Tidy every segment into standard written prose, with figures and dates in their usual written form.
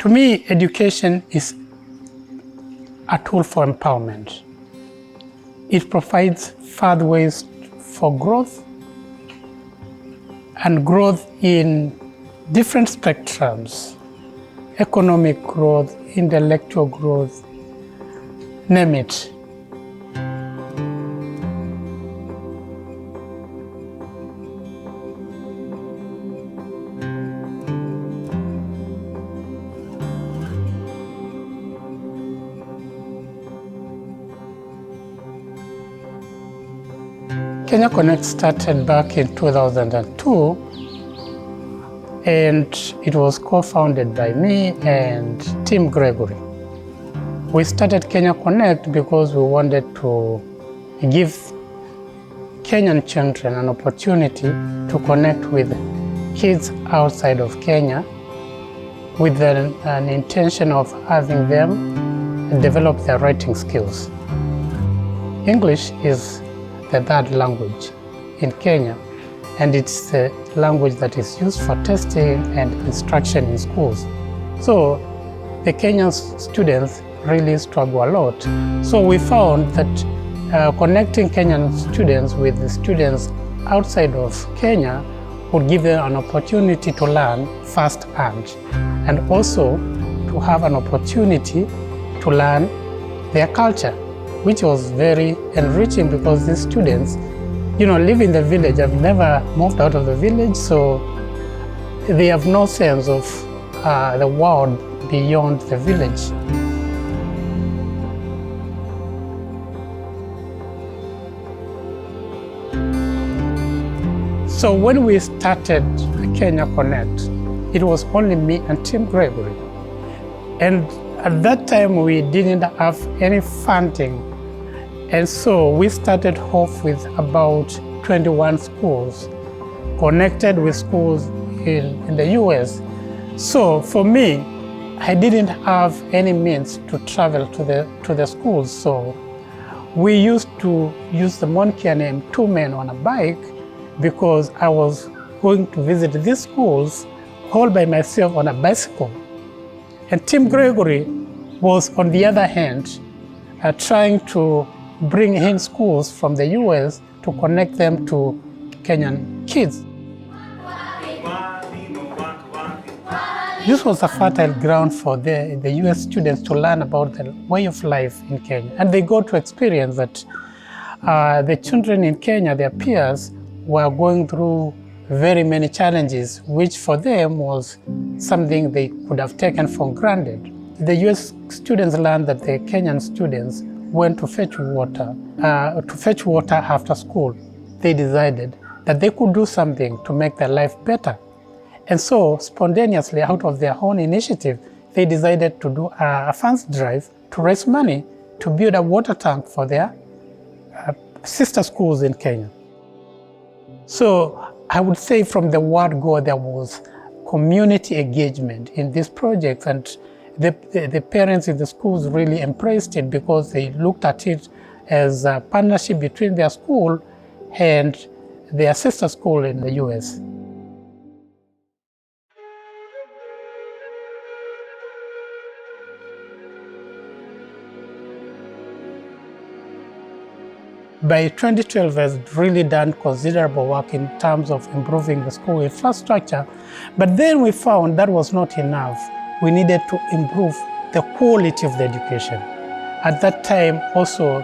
To me, education is a tool for empowerment. It provides pathways for growth, and growth in different spectrums: economic growth, intellectual growth, name it. Kenya Connect started back in 2002, and it was co-founded by me and Tim Gregory. We started Kenya Connect because we wanted to give Kenyan children an opportunity to connect with kids outside of Kenya with an intention of having them develop their writing skills. English is the third language in Kenya, and it's the language that is used for testing and instruction in schools. So the Kenyan students really struggle a lot. So we found that connecting Kenyan students with the students outside of Kenya would give them an opportunity to learn firsthand, and also to have an opportunity to learn their culture, which was very enriching because these students, live in the village. I've never moved out of the village, so they have no sense of the world beyond the village. So when we started Kenya Connect, it was only me and Tim Gregory. And at that time, we didn't have any funding. And so we started off with about 21 schools, connected with schools in the US. So for me, I didn't have any means to travel to the schools. So we used to use the Moncare name Two Men on a Bike, because I was going to visit these schools all by myself on a bicycle. And Tim Gregory was, on the other hand, trying to bring in schools from the US to connect them to Kenyan kids. This was a fertile ground for the US students to learn about the way of life in Kenya. And they got to experience that the children in Kenya, their peers, were going through very many challenges, which for them was something they could have taken for granted. The US students learned that the Kenyan students went to fetch water after school. They decided that they could do something to make their life better. And so spontaneously, out of their own initiative, they decided to do a funds drive to raise money to build a water tank for their sister schools in Kenya. So I would say from the word go, there was community engagement in this project, and the parents in the schools really embraced it because they looked at it as a partnership between their school and their sister school in the US. By 2012, has really done considerable work in terms of improving the school infrastructure, but then we found that was not enough. We needed to improve the quality of the education. At that time also,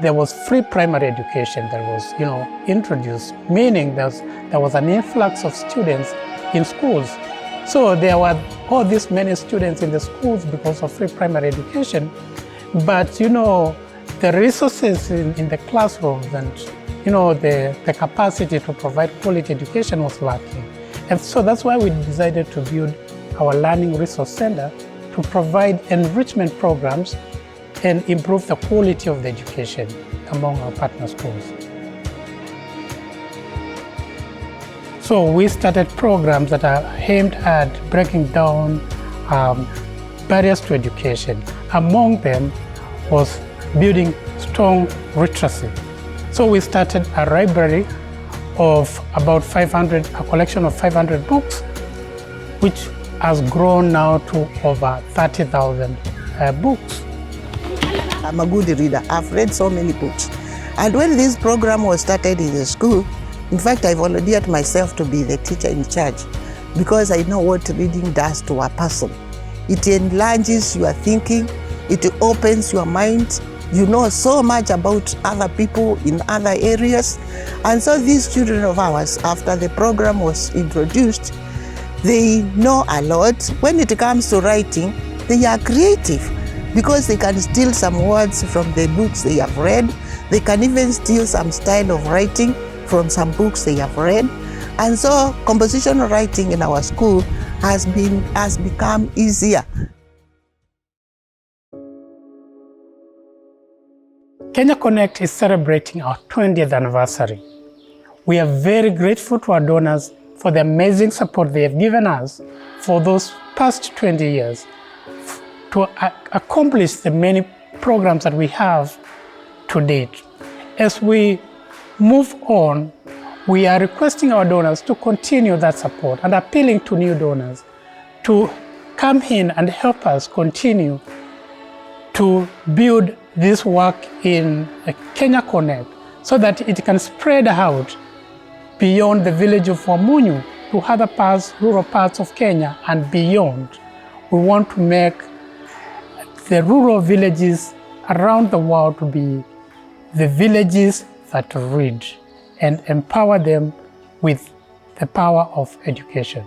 there was free primary education that was introduced, meaning there was an influx of students in schools. So there were all these many students in the schools because of free primary education, but the resources in the classrooms and the capacity to provide quality education was lacking. And so that's why we decided to build our Learning Resource Center to provide enrichment programs and improve the quality of the education among our partner schools. So we started programs that are aimed at breaking down barriers to education. Among them was building strong literacy. So we started a library of about 500, a collection of 500 books, which has grown now to over 30,000 books. I'm a good reader. I've read so many books. And when this program was started in the school, in fact, I volunteered myself to be the teacher in charge because I know what reading does to a person. It enlarges your thinking, it opens your mind. You know so much about other people in other areas. And so these children of ours, after the program was introduced, they know a lot. When it comes to writing, they are creative because they can steal some words from the books they have read. They can even steal some style of writing from some books they have read. And so compositional writing in our school has become easier. Kenya Connect is celebrating our 20th anniversary. We are very grateful to our donors for the amazing support they have given us for those past 20 years to accomplish the many programs that we have to date. As we move on, we are requesting our donors to continue that support and appealing to new donors to come in and help us continue to build this work in Kenya Connect so that it can spread out beyond the village of Wamunyu to other parts, rural parts of Kenya and beyond. We want to make the rural villages around the world to be the villages that read and empower them with the power of education.